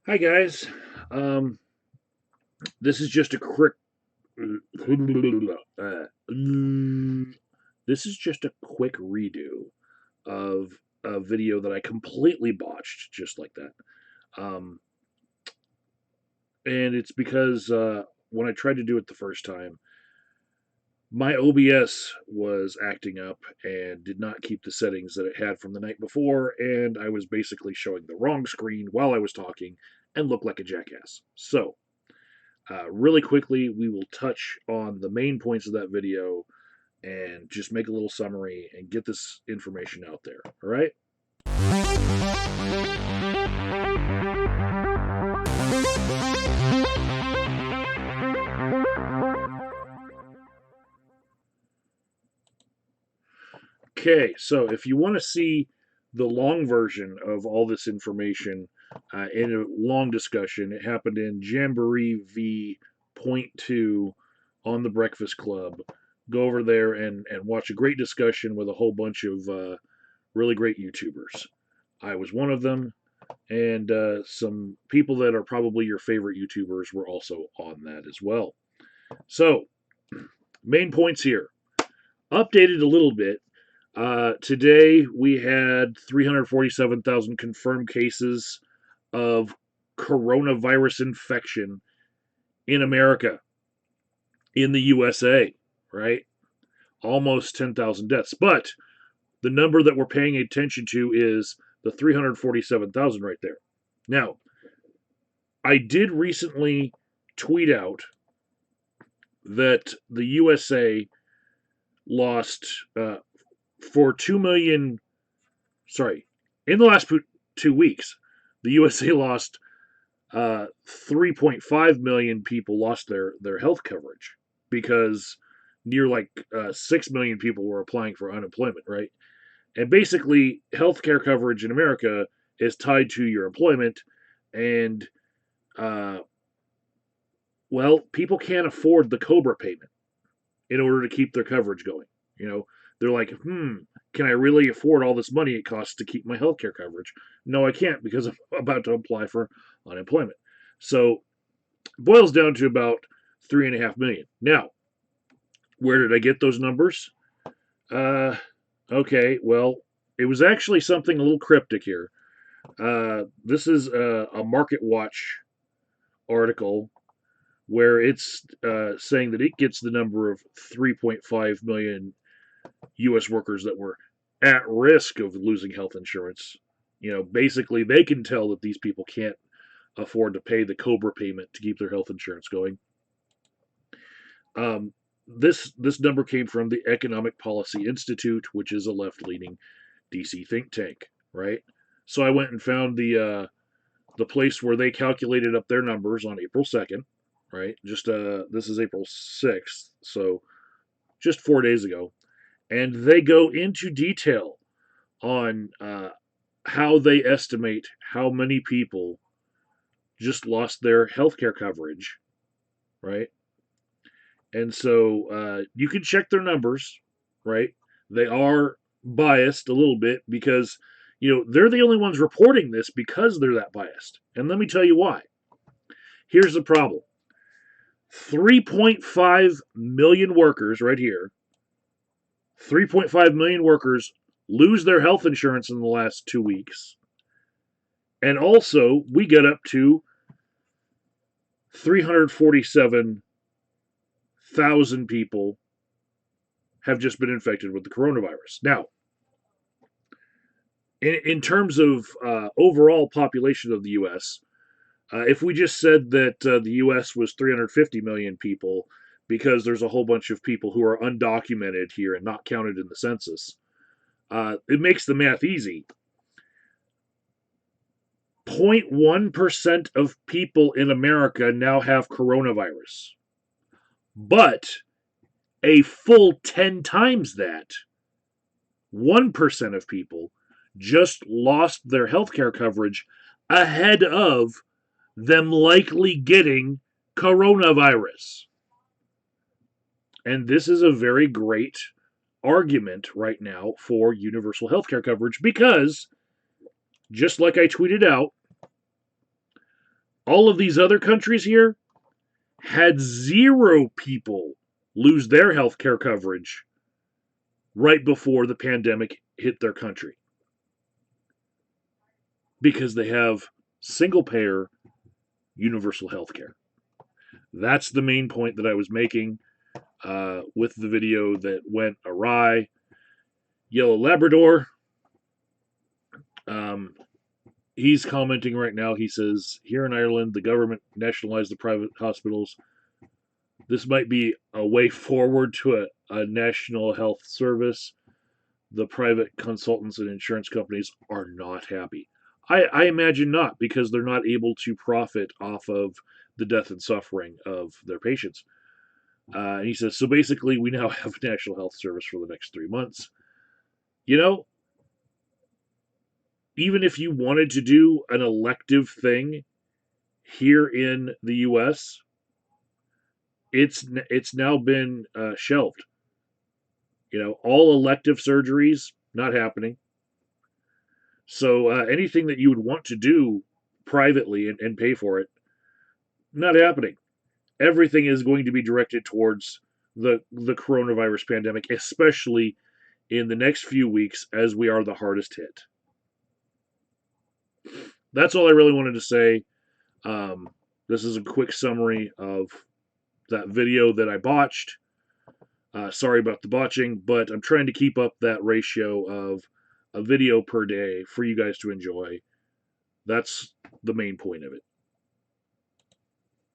Hi guys. Um, this is just a quick. Uh, this is just a quick redo of a video that I completely botched, just like that. Um, and it's because when I tried to do it the first time, my OBS was acting up and did not keep the settings that it had from the night before, and I was basically showing the wrong screen while I was talking and looked like a jackass. So really quickly, we will touch on the main points of that video and just make a little summary and get this information out there. All right? Okay, so if you want to see the long version of all this information in a long discussion, it happened in Jamboree v. Point 2 on the Breakfast Club. Go over there and watch a great discussion with a whole bunch of really great YouTubers. I was one of them, and some people that are probably your favorite YouTubers were also on that as well. So, main points here. Updated a little bit. Today we had 347,000 confirmed cases of coronavirus infection in America, in the USA, right? Almost 10,000 deaths. But the number that we're paying attention to is the 347,000 right there. Now, I did recently tweet out that the USA lost for 2 million, sorry, in the last 2 weeks, the USA lost 3.5 million people lost their health coverage because near like 6 million people were applying for unemployment, right? And basically, healthcare coverage in America is tied to your employment, and uh, well, people can't afford the COBRA payment in order to keep their coverage going. You know, they're like, can I really afford all this money it costs to keep my healthcare coverage? No, I can't because I'm about to apply for unemployment. So it boils down to about 3.5 million. Now, where did I get those numbers? Uh, okay, well, it was actually something a little cryptic here. This is a Market Watch article where it's saying that it gets the number of 3.5 million U.S. workers that were at risk of losing health insurance. You know, basically, they can tell that these people can't afford to pay the COBRA payment to keep their health insurance going. This number came from the Economic Policy Institute, which is a left-leaning DC think tank, right? So I went and found the place where they calculated up their numbers on April 2nd, right? Just this is April 6th, so just 4 days ago, and they go into detail on how they estimate how many people just lost their healthcare coverage, right? And so you can check their numbers, right? They are biased a little bit because they're the only ones reporting this because they're that biased. And let me tell you why. Here's the problem: 3.5 million workers right here. 3.5 million workers lose their health insurance in the last 2 weeks. And also, we get up to 347,000 people have just been infected with the coronavirus. Now, in terms of overall population of the U.S., if we just said that the U.S. was 350 million people, because there's a whole bunch of people who are undocumented here and not counted in the census, it makes the math easy. 0.1% of people in America now have coronavirus. But a full 10 times that, 1% of people just lost their healthcare coverage ahead of them likely getting coronavirus. And this is a very great argument right now for universal healthcare coverage because, just like I tweeted out, All of these other countries here had 0 people lose their health care coverage right before the pandemic hit their country because they have single payer universal health care. That's the main point that I was making with the video that went awry. Yellow Labrador, um, he's commenting right now. He says, here in Ireland, the government nationalized the private hospitals. This might be a way forward to a national health service. The private consultants and insurance companies are not happy. I imagine not, because they're not able to profit off of the death and suffering of their patients. And he says, so basically, we now have a national health service for the next 3 months. You know, even if you wanted to do an elective thing here in the U.S., it's now been shelved. All elective surgeries not happening. So anything that you would want to do privately and pay for it, not happening. Everything is going to be directed towards the coronavirus pandemic, especially in the next few weeks as we are the hardest hit. That's all I really wanted to say. Um, this is a quick summary of that video that I botched. Sorry about the botching, but I'm trying to keep up that ratio of a video per day for you guys to enjoy. That's the main point of it.